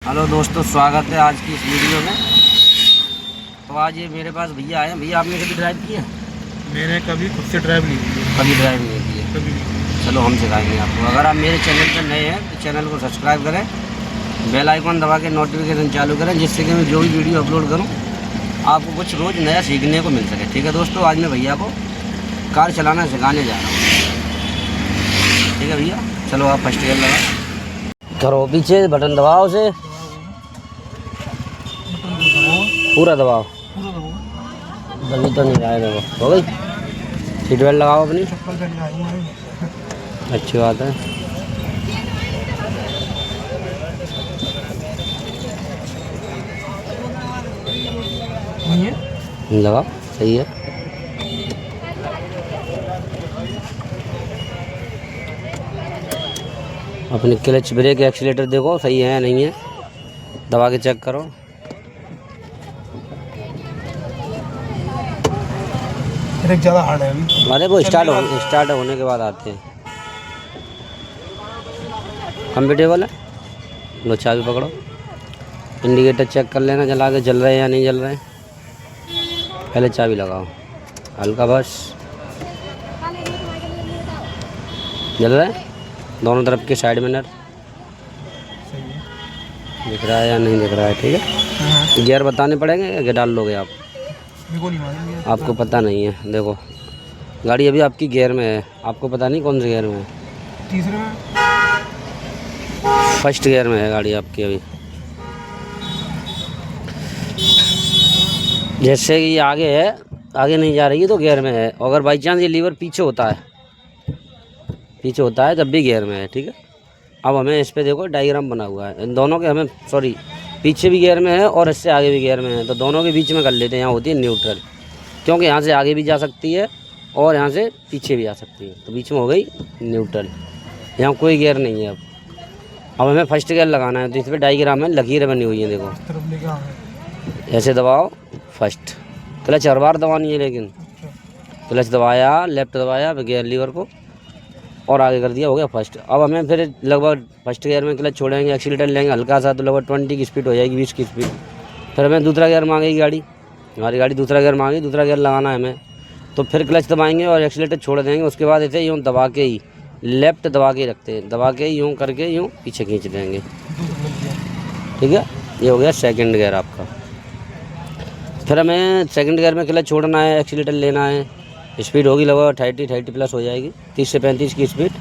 Hello दोस्तों, स्वागत है आज की इस वीडियो में। तो आज ये मेरे पास भैया आए हैं। भैया, आपने कभी ड्राइव की है? मैंने कभी खुद से ड्राइव नहीं की है। कभी ड्राइव नहीं की है? कभी नहीं। चलो हम सिखाएंगे आपको। अगर आप मेरे चैनल पर नए हैं तो चैनल को सब्सक्राइब करें, बेल आइकन दबा के नोटिफिकेशन चालू करें, जिससे कि मैं जो भी वीडियो अपलोड करूँ आपको कुछ रोज़ नया सीखने को मिल सके। ठीक है दोस्तों, आज मैं भैया को कार चलाना सिखाने जा रहा हूँ। ठीक है भैया, चलो आप फर्स्ट गियर लगा करो, पीछे बटन दबाओ, उसे पूरा दबाओ। बंद तो नहीं रहा है, देखो हो गई। सीट बेल्ट लगाओ अपनी, अच्छी बात है। लगाओ, सही है। अपनी क्लच, ब्रेक, एक्सीलेटर देखो सही है या नहीं है, दबा के चेक करो। ब्रेक ज़्यादा हार्ड है अभी। अरे वो स्टार्ट होने के बाद आते हैं। कंफर्टेबल है, लो चाबी पकड़ो। इंडिकेटर चेक कर लेना, जला के जल रहे हैं या नहीं जल रहे हैं। पहले चाबी लगाओ, हल्का बस। जल रहा है दोनों तरफ के साइड मिरर, दिख रहा है या नहीं दिख रहा है? ठीक है। गियर बताने पड़ेंगे या डाल लोगे आप? आपको पता नहीं है, देखो गाड़ी अभी आपकी गियर में है, आपको पता नहीं कौन से गियर में है। तीसरे में, फर्स्ट गियर में है गाड़ी आपकी अभी। जैसे कि आगे है, आगे नहीं जा रही है तो गियर में है। अगर बाई चांस ये लीवर पीछे होता है तब भी गियर में है। ठीक है। अब हमें इस पे देखो डायग्राम बना हुआ है, इन दोनों के, हमें सॉरी, पीछे भी गियर में है और इससे आगे भी गियर में है, तो दोनों के बीच में कर लेते हैं। यहाँ होती है न्यूट्रल, क्योंकि यहाँ से आगे भी जा सकती है और यहाँ से पीछे भी आ सकती है, तो बीच में हो गई न्यूट्रल। यहाँ कोई गियर नहीं है। अब हमें फर्स्ट गियर लगाना है, तो इस पर डायग्राम में लकीरें बनी हुई हैं, देखो ऐसे दबाओ फर्स्ट। क्लच हर बार दबानी है, लेकिन क्लच दबाया, लेफ्ट दबाया गियर लीवर को और आगे कर दिया, हो गया फर्स्ट। अब हमें फिर लगभग फर्स्ट गियर में क्लच छोड़ेंगे, एक्सीलेटर लेंगे हल्का सा, तो लगभग 20 की स्पीड हो जाएगी, 20 की स्पीड। फिर हमें दूसरा गियर मांगेगी गाड़ी, हमारी गाड़ी दूसरा गियर मांगेगी, दूसरा गियर लगाना है हमें, तो फिर क्लच दबाएंगे और एक्सीलेटर छोड़ देंगे। उसके बाद ऐसे यूँ दबा के ही, लेफ्ट दबा के रखते हैं, दबा के यूँ करके यूँ पीछे खींच देंगे। ठीक है, ये हो गया सेकंड गियर आपका। फिर हमें सेकंड गियर में क्लच छोड़ना है, एक्सीलेटर लेना है, स्पीड होगी लगभग 30 प्लस हो जाएगी, 30 से 35 की स्पीड।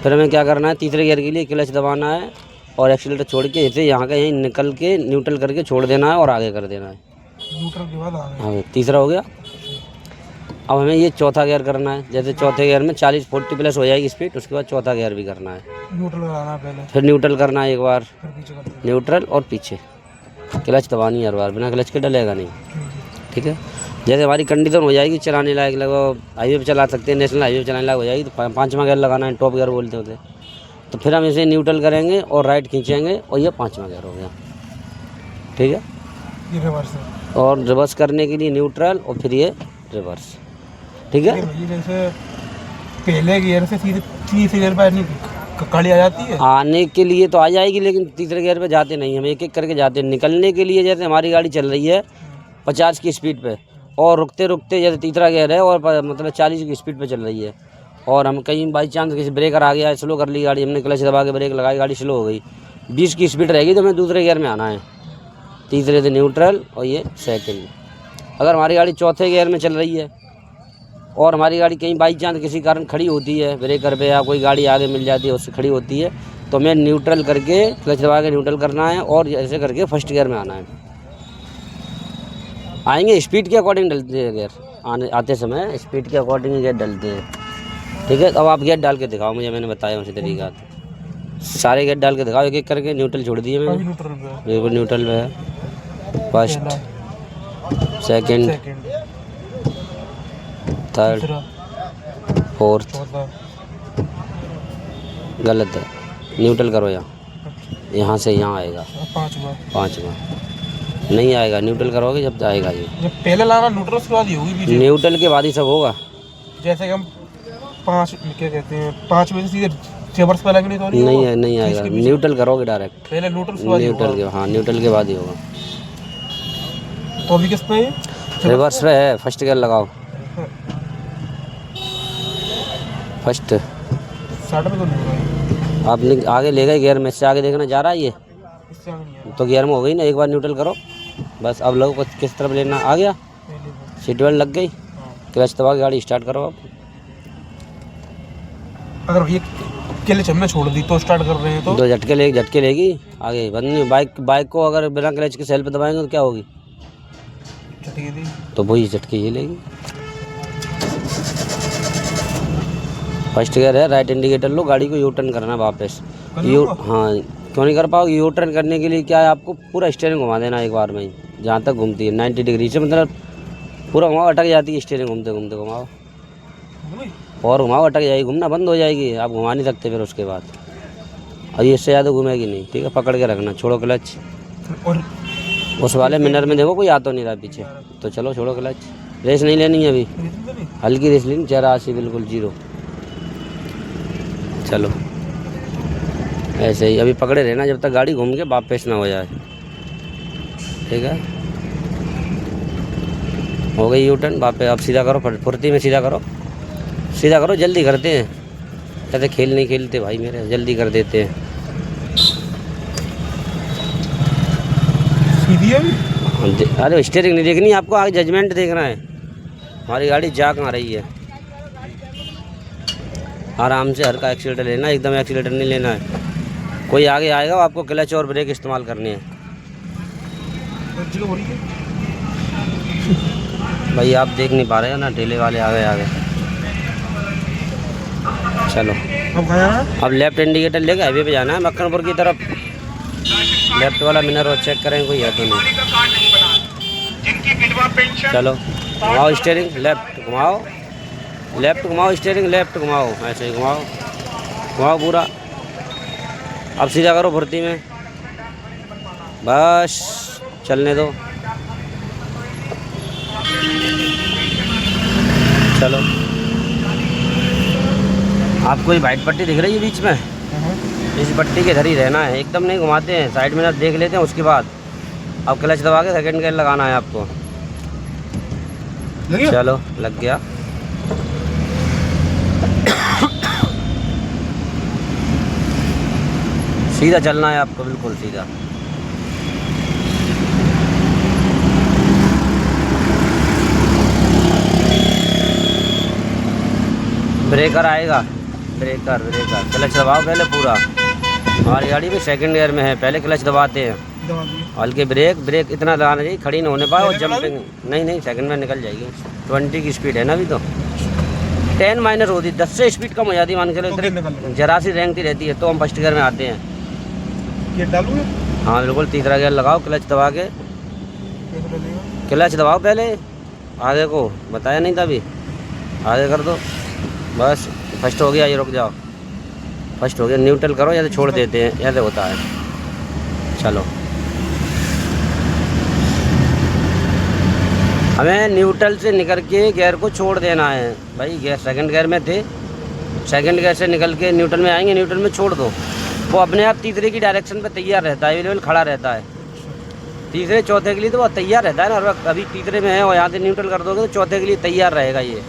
फिर हमें क्या करना है, तीसरे गियर के लिए क्लच दबाना है और एक्सीलेटर छोड़ के इसे यहाँ का यहीं निकल के न्यूट्रल करके छोड़ देना है और आगे कर देना है। न्यूट्रल के बाद आगे। हाँ, तीसरा हो गया। अब हमें ये चौथा गियर करना है। जैसे चौथे गियर में 40 प्लस हो जाएगी स्पीड, उसके बाद चौथा गियर भी करना है। न्यूट्रल लगाना है पहले, फिर न्यूट्रल करना है एक बार, फिर पीछे कर देना। न्यूट्रल और पीछे। क्लच दबानी है हर बार, बिना क्लच के डलेगा नहीं। ठीक है। जैसे हमारी कंडीशन हो जाएगी चलाने लायक, लगभग हाईवे पे चला सकते हैं, नेशनल हाईवे पे चलाने लायक हो जाएगी, तो पाँचवा गियर लगाना है, टॉप गियर बोलते होते। तो फिर हम इसे न्यूट्रल करेंगे और राइट खींचेंगे और ये पाँचवा गियर हो गया। ठीक है। ये रिवर्स है, और रिवर्स करने के लिए न्यूट्रल और फिर ये रिवर्स। ठीक है। ये जैसे पहले गियर से सीधे तीसरे गियर पर गाड़ी आ जाती है। आने के लिए तो आ जाएगी, लेकिन तीसरे गियर पे जाते नहीं, हम एक एक करके जाते हैं। निकलने के लिए जैसे हमारी गाड़ी चल रही है 50 की स्पीड पे और रुकते रुकते, जैसे तीसरा गियर है और मतलब 40 की स्पीड पे चल रही है, और हम कहीं बाई चांस किसी ब्रेकर आ गया, स्लो कर ली गाड़ी, हमने क्लच दबा के ब्रेक लगाई, गाड़ी स्लो हो गई, 20 की स्पीड रहेगी, तो हमें दूसरे गियर में आना है। तीसरे से न्यूट्रल और ये सेकंड। अगर हमारी गाड़ी चौथे गियर में चल रही है और हमारी गाड़ी कहीं बाई चांस किसी कारण खड़ी होती है ब्रेकर पे, या कोई गाड़ी आगे मिल जाती है उससे खड़ी होती है, तो हमें न्यूट्रल करके क्लच दबा के न्यूट्रल करना है और ऐसे करके फर्स्ट गियर में आना है। आएंगे स्पीड के अकॉर्डिंग डलते हैं गियर, आते समय स्पीड के अकॉर्डिंग गियर डलते हैं। ठीक है। अब आप गियर डाल के दिखाओ मुझे, मैंने बताया उसी तरीका सारे गियर डाल के दिखाओ एक एक करके। न्यूट्रल छोड़ दिए मैंने, बिल्कुल न्यूट्रल में है। First, second, third, fourth. गलत है, न्यूट्रल करो यहाँ से यहाँ आएगा पाँचवा नहीं आएगा, न्यूट्रल करोगे जब आएगा ये। जब पहले लाना न्यूट्रल, उसके बाद ही होगी, न्यूट्रल के बाद ही सब होगा। जैसे कि हम 5 क्या कहते हैं 5 बजे सीधे रिवर्स पे लगे नहीं तो नहीं है, नहीं आएगा, न्यूट्रल करोगे डायरेक्ट, पहले न्यूट्रल से न्यूट्रल के, हाँ न्यूट्रल के बाद ही होगा। तो अभी किस पे है? रिवर्स पे है, फर्स्ट गियर लगाओ, फर्स्ट। स्टार्ट में तो नहीं होगा, आप आगे ले गए गियर में, इससे आगे देखना जा रहा है ये, इससे आगे नहीं तो गियर में हो गई ना, एक बार न्यूट्रल करो बस। अब लोगों को किस तरफ लेना, आ गया, आया। सीट बेल्ट लग गई, क्लच दबा के गाड़ी स्टार्ट करो। अब अगर ये क्लच हमने छोड़ दी तो स्टार्ट कर रहे हैं तो 2 झटके लेगी, आगे बंद नहीं। बाइक को अगर बिना क्लच के सेल्फ दबाएंगे तो क्या होगी, झटके दी तो वही झटके ये लेगी। फर्स्ट गियर है, राइट इंडिकेटर लो, गाड़ी को यू टर्न करना है वापस। हाँ, क्यों नहीं कर पाओगे? यू टर्न करने के लिए क्या है, आपको पूरा स्टीयरिंग घुमा देना एक बार में ही, जहाँ तक घूमती है 90 डिग्री से, मतलब पूरा घुमाओ, अटक जाती है स्टीयरिंग, घूमते घूमते घुमाओ और घुमाओ, अटक जाएगी, घूमना बंद हो जाएगी, आप घुमा नहीं सकते फिर उसके बाद, और ये इससे ज़्यादा घूमेगी नहीं, ठीक है। पकड़ के रखना, छोड़ो क्लच, और उस वाले मिनर में देखो कोई आ तो नहीं रहा पीछे, तो चलो छोड़ो क्लच। रेस नहीं लेनी है अभी, हल्की रेस लेनी, 84 बिल्कुल 0, चलो ऐसे ही अभी पकड़े रहना जब तक गाड़ी घूम के वापस ना हो जाए, ठीक है। हो गई यू टर्न वापस, अब सीधा करो, फुर्ती में सीधा करो, सीधा करो, जल्दी करते हैं, कहते खेल नहीं खेलते भाई मेरे, जल्दी कर देते हैं। सीधी है, अरे स्टीयरिंग नहीं देखनी आपको, आगे जजमेंट देखना है, हमारी गाड़ी जा कहाँ रही है। आराम से हल्का एक्सीलेटर लेना, एकदम एक्सीलेटर नहीं लेना है, कोई आगे आएगा आपको क्लच और ब्रेक इस्तेमाल करनी है। भाई आप देख नहीं पा रहे हो ना, ठेले वाले आ गए आगे। चलो अब लेफ्ट इंडिकेटर लेके हाईवे पे जाना है मक्खनपुर की तरफ, लेफ्ट वाला मिनर और चेक करें कोई है तो नहीं। चलो घुमाओ स्टीयरिंग, लेफ्ट घुमाओ, लेफ्ट घुमाओ स्टीयरिंग, लेफ्ट घुमाओ, ऐसे ही घुमाओ, घुमाओ पूरा। अब सीधा करो फुर्ती में, बस चलने दो। चलो आपको ये वाइट पट्टी दिख रही है बीच में, इस पट्टी के इधर ही रहना है, एकदम नहीं घुमाते हैं, साइड में ना देख लेते हैं, उसके बाद अब क्लच दबा के सेकंड गियर लगाना है आपको। चलो लग गया। सीधा चलना है आपको, बिल्कुल सीधा। ब्रेकर आएगा, ब्रेकर ब्रेकर, क्लच दबाओ पहले पूरा। हमारी गाड़ी भी सेकंड गियर में है, पहले क्लच दबाते हैं, हल्के ब्रेक, ब्रेक इतना लगाना चाहिए खड़ी ना होने पाए, और जंपिंग नहीं सेकंड में निकल जाएगी। 20 की स्पीड है ना अभी, तो 10 माइनस होती, 10 से स्पीड कम हो जाती है, मान के चलो इतनी जरा सी रेंगती रहती है, तो हम फर्स्ट गियर में आते हैं। हाँ बिल्कुल, तीसरा गियर लगाओ, क्लच दबा के, क्लच दबाओ पहले, आगे को बताया नहीं था अभी, आगे कर दो बस। फर्स्ट हो गया, ये रुक जाओ, फर्स्ट हो गया, न्यूट्रल करो या तो छोड़ देते हैं, ऐसे होता है। चलो हमें न्यूट्रल से निकल के गियर को छोड़ देना है भाई, गियर सेकंड गियर में थे, सेकंड गियर से निकल के न्यूट्रल में आएंगे, न्यूट्रल में छोड़ दो, वो अपने आप तीसरे की डायरेक्शन पे तैयार रहता है, अवेलेबल खड़ा रहता है। तीसरे चौथे के लिए तो वो तैयार रहता है ना हर वक्त, अभी तीसरे में है और यहाँ से न्यूट्रल कर दोगे तो चौथे के लिए तैयार रहेगा ये।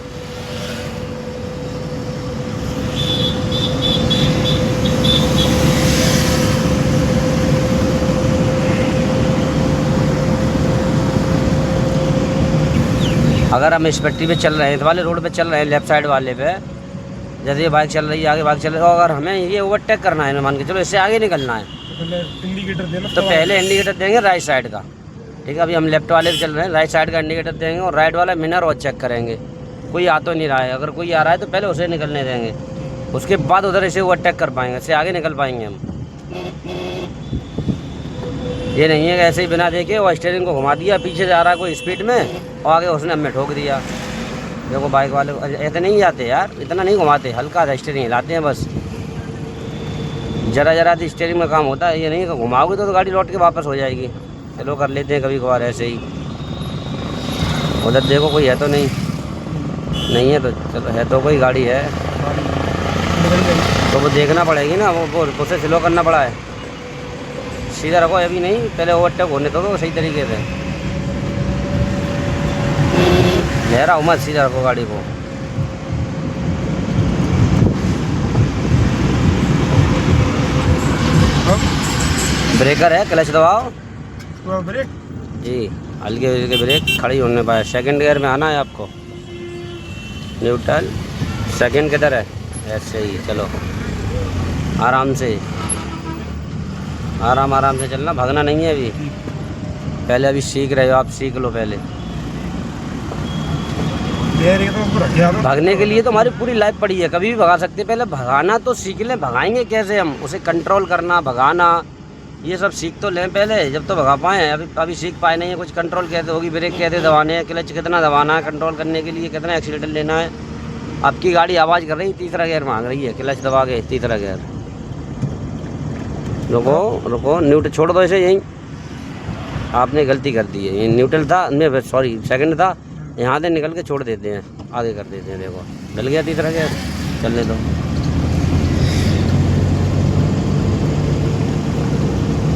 अगर हम इस पट्टी पे चल रहे हैं, इस वाले रोड पे चल रहे हैं, लेफ्ट साइड वाले पे, जैसे ये बाइक चल रही है, आगे बाइक चल रही है, और अगर हमें ये ओवरटेक करना है, मान के चलो इससे आगे निकलना है, इंडिकेटर देना, तो पहले इंडिकेटर देंगे राइट साइड का, ठीक है। अभी हम लेफ्ट वाले पे चल रहे हैं, राइट साइड का इंडिकेटर देंगे और राइट वाला मिनर और चेक करेंगे, कोई आ तो नहीं रहा है, अगर कोई आ रहा है तो पहले उसे निकलने देंगे, उसके बाद उधर इसे ओवरटेक कर पाएंगे, इससे आगे निकल पाएंगे हम। ये नहीं है कि ऐसे ही बिना देखे और स्टीयरिंग को घुमा दिया, पीछे जा रहा है कोई स्पीड में और आगे उसने हमें ठोक दिया। देखो बाइक वाले ऐसे नहीं जाते यार, इतना नहीं घुमाते, हल्का सा स्टीयरिंग हिलाते हैं बस, जरा सी स्टीयरिंग में काम होता है। ये नहीं कि घुमाओगे तो गाड़ी लौट के वापस हो जाएगी। चलो कर लेते हैं कभी कभार ऐसे ही। उधर देखो कोई है तो नहीं है तो चलो, है तो कोई गाड़ी है। तो वो देखना पड़ेगी ना, वो उसे स्लो करना पड़ा है। सीधा रखो अभी नहीं, पहले ओवरटेक होने दो सही तरीके से। लहरा हो मत, सीधा रखो गाड़ी को। ब्रेकर है, क्लच दबाओ ब्रेक जी, हल्के हल्के ब्रेक, खड़ी होने पाए। सेकंड गियर में आना है आपको, न्यूट्रल। सेकंड किधर है? ऐसे ही चलो, आराम से, आराम आराम से चलना, भागना नहीं है अभी। पहले अभी सीख रहे हो आप, सीख लो पहले। भागने के लिए तो हमारी पूरी लाइफ पड़ी है, कभी भी भगा सकते हैं। पहले भगाना तो सीख लें, भगाएंगे कैसे हम उसे? कंट्रोल करना, भगाना, ये सब सीख तो लें पहले, जब तो भगा पाएँ। अभी सीख पाए नहीं है कुछ। कंट्रोल कैसे होगी, ब्रेक कैसे दबाने हैं, क्लच कितना दबाना है कंट्रोल करने के लिए, कितना एक्सीलेटर लेना है। आपकी गाड़ी आवाज़ कर रही है, तीसरा गियर मांग रही है, क्लच दबा के तीसरा गियर। रुको रुको, न्यूट्रल छोड़ दो इसे यहीं। आपने गलती कर दी है, ये न्यूट्रल था, मैं सॉरी सेकंड था, यहाँ से निकल के छोड़ देते हैं, आगे कर देते हैं। देखो डल गया तीसरा गियर, चलने दो।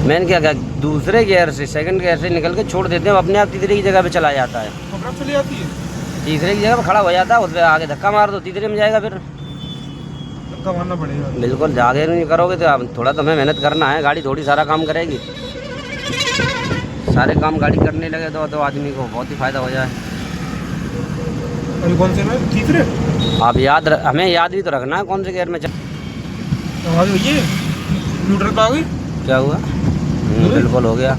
मैंने क्या कहा, दूसरे गियर से, सेकंड गियर से निकल के छोड़ देते हैं, अपने आप तीसरे की जगह पे चला जाता है। चली जाती है, तीसरे की जगह पे खड़ा हो जाता है, उस पर आगे धक्का मार दो, तीसरे में जाएगा। फिर धक्का मारना पड़ेगा। बिल्कुल, आगे नहीं करोगे तो आप थोड़ा तो हमें मेहनत करना है, गाड़ी थोड़ी सारा काम करेगी। सारे काम गाड़ी करने लगे तो आदमी को बहुत ही फायदा हो जाए। अभी कौन से में? तीसरे। आप हमें याद भी तो रखना है कौन से गियर में ये न्यूट्रल पे आ गई। क्या हुआ? बिल्कुल हो गया।